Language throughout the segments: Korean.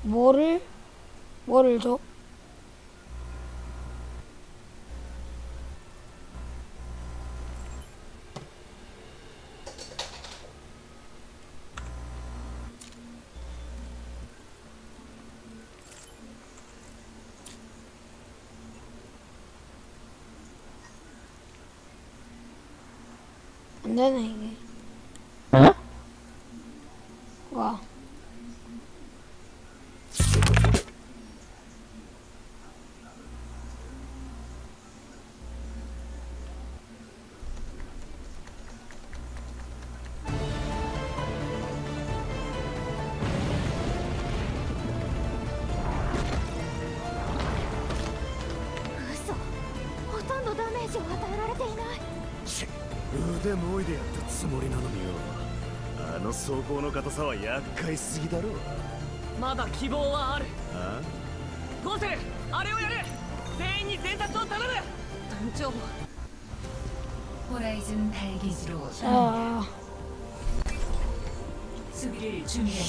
뭐를 줘? 안 되네, 이게. 어? 와.嘘。ほとんどダメージを与えられていない。ち腕もいでやったつもりなのによ。あの装甲の硬さは厄介すぎだろ。まだ希望はある。あゴーセル、あれをやる。全員に伝達を頼む。団長。 호라이즌 달기지로 자, 수비를 준비해.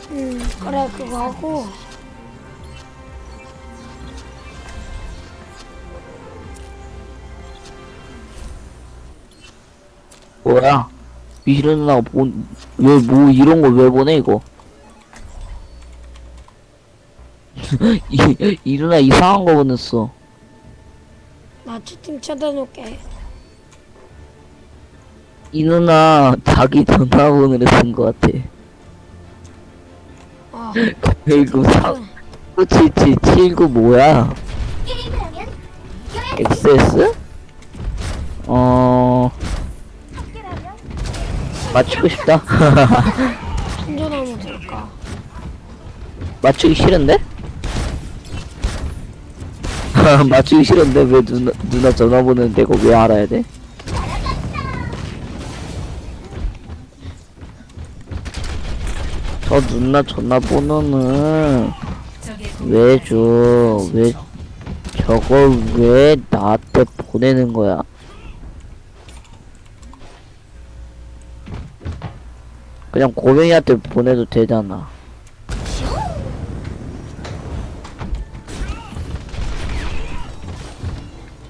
그래, 그거 하고. 뭐야? 미시른 누나가 왜 뭐 이런 거 왜 보내 이거? 이 누나 이상한 거 보냈어. 나 채팅 찾아놓을게. 이 누나 자기 전화번호를 쓴 거 같아. 아, 그리고 97779 뭐야? 게임을 하면 XS? 함께라면 맞추고 싶다. 충전하면 될까? 맞추기 싫은데? 맞추기 싫은데 왜 누나 전화번호는 내가 왜 알아야 돼? 저 누나 전화번호는 적의 왜 줘? 왜 저걸 왜 나한테 보내는 거야? 그냥 고명이한테 보내도 되잖아.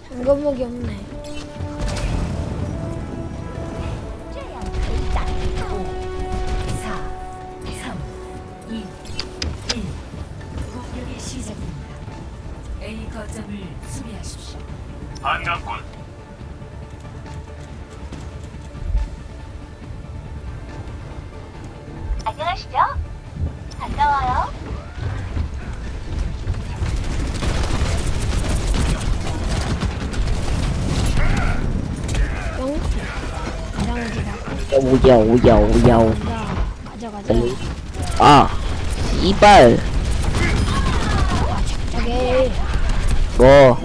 잠깐목이 없네. 这样可以打赢他。 4, 3, 2, 1. 공격이 시작됩니다. A 거점을 수비하십시오. 반갑군. 안녕하시죠? 반가워요. 뿅. 가장지다. 오야 오야 오야 오. 가자. 아 이발 오케이. 뭐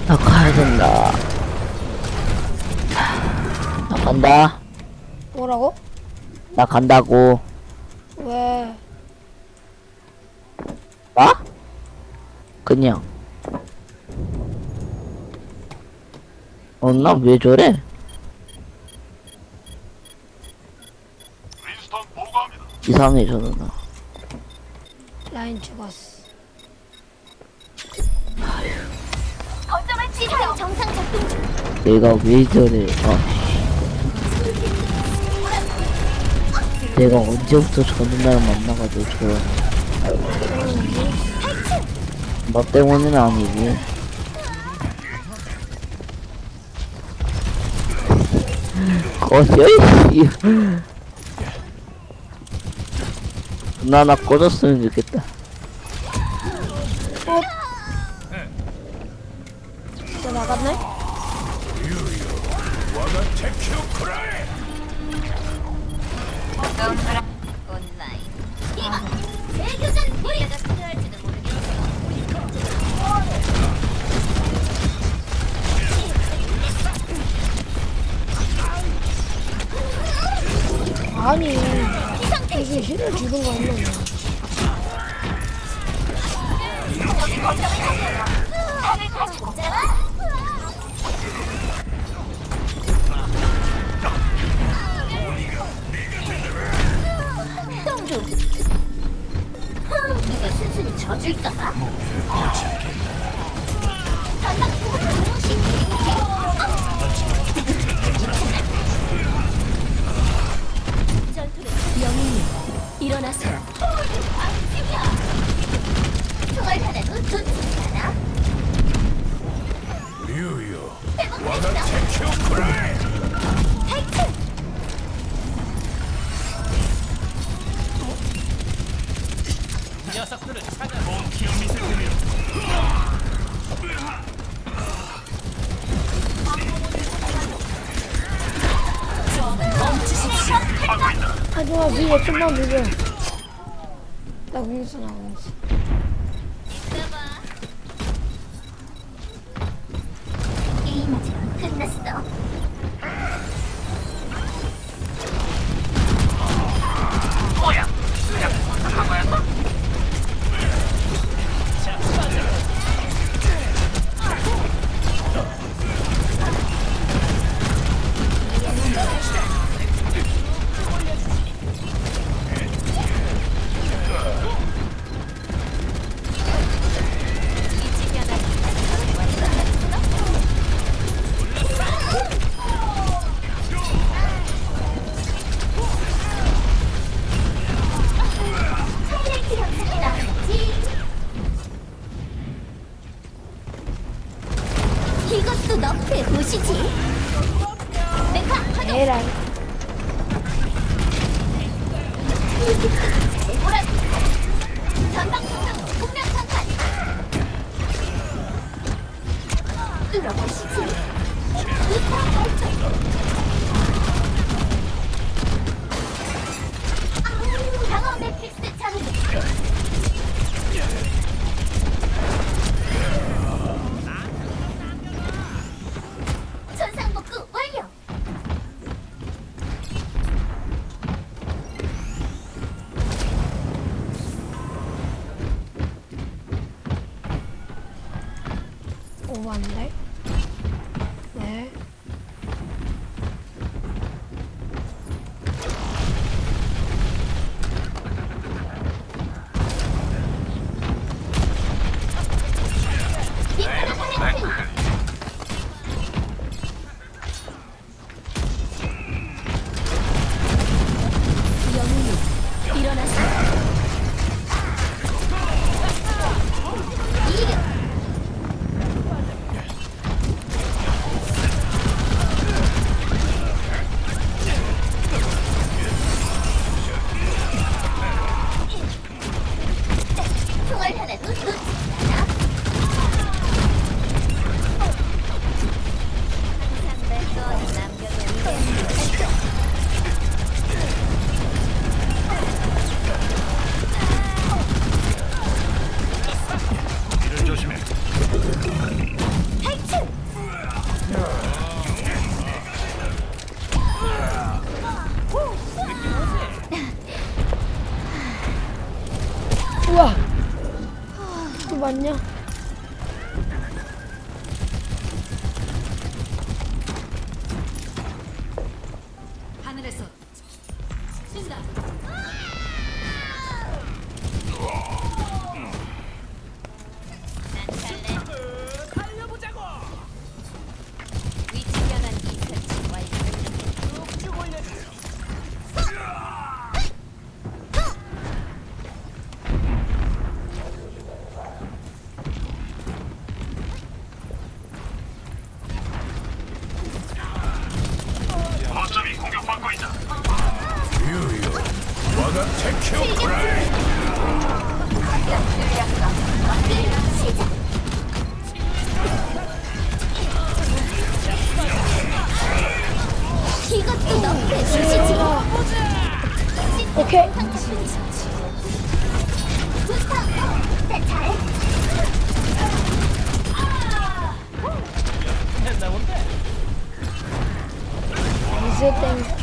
나 가야 된다. 나 간다. 뭐라고? 나 간다고. 왜? 나? 그냥. 나 왜 저래? 윈스턴 보고합니다. 이상해 저 누나. 라인 죽었어. 거점을 지켜요. 정상 작동 중. 내가 왜 저래? 내가 언제부터 저 누나를 만나가지고 저러냐? 너 때문은 아니지. 꺼져 이씨. 누나 나 꺼졌으면 좋겠다. 이제 나갔네? 온라인. 대교전 무리가 필요할지도 모르겠어. 아니, 이게 힐을 주는 거 아니야? 다들 같이 먹자. 녀석들을 찾아. 몽키어 미세들이여. 하지마 밀어 좀만 밀어. 나 공수 나 공수. 게임 아직 안 끝났어. 이것도 너프해 보시지. 메카 하나. 에라이. 전방 공략 상판. 뚫어보시지. 우파 발전. 방어 매트릭스 장비. 전상복구 완료. 오반데? 네. 영웅이 일어나세요. 이륙. 총알 하나도 놓치지 않아. 항상 내 거는 남겨놓은 이를 조심해. 탈출. 우와. 또 맞냐? 하늘에서 쏜다. 난 갈래. 달려보자고. 위치 변환기 설치 완료. 쭉쭉 올려. 거점이 공격받고 있다. 유유. 와가 테큐 시작. 이것도 너프해 보시지. 오케이. 부스터. 내 차례. 나온대. 이제 땡큐.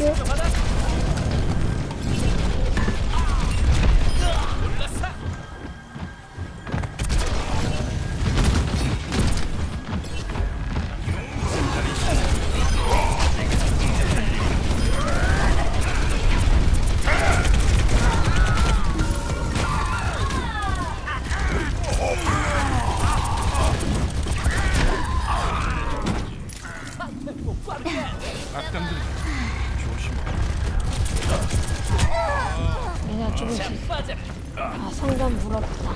내가 조금 빠져. 아 상담 부럽다.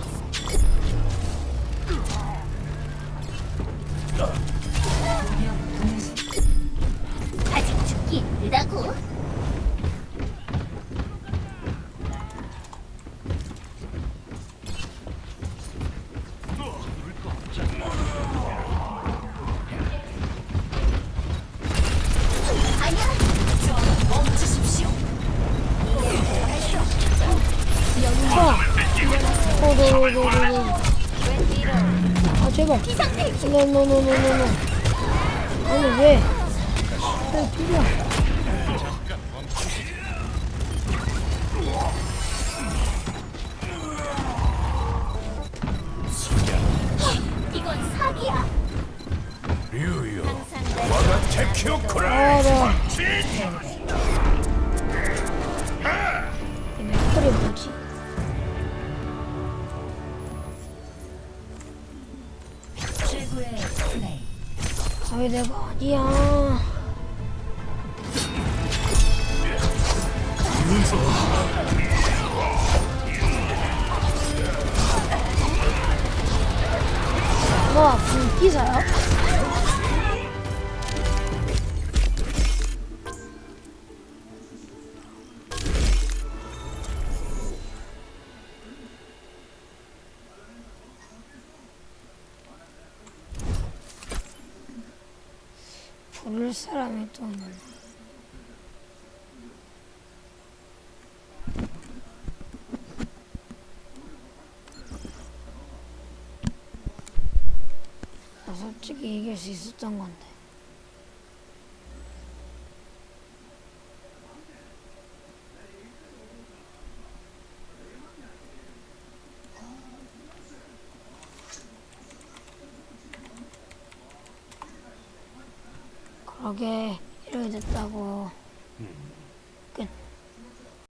공격 동시 노노노노노노. 아니 왜? 왜 비벼? 이건 사기야. 류요 와가 테키오쿠라 알아. 이 맥콜이 뭐지? 최고의 플레이. 왜 내가 아니야? 와, 불기사야? 부를 사람이 또 없네. 나 솔직히 이길 수 있었던 건데. 그러게 이렇게 됐다고.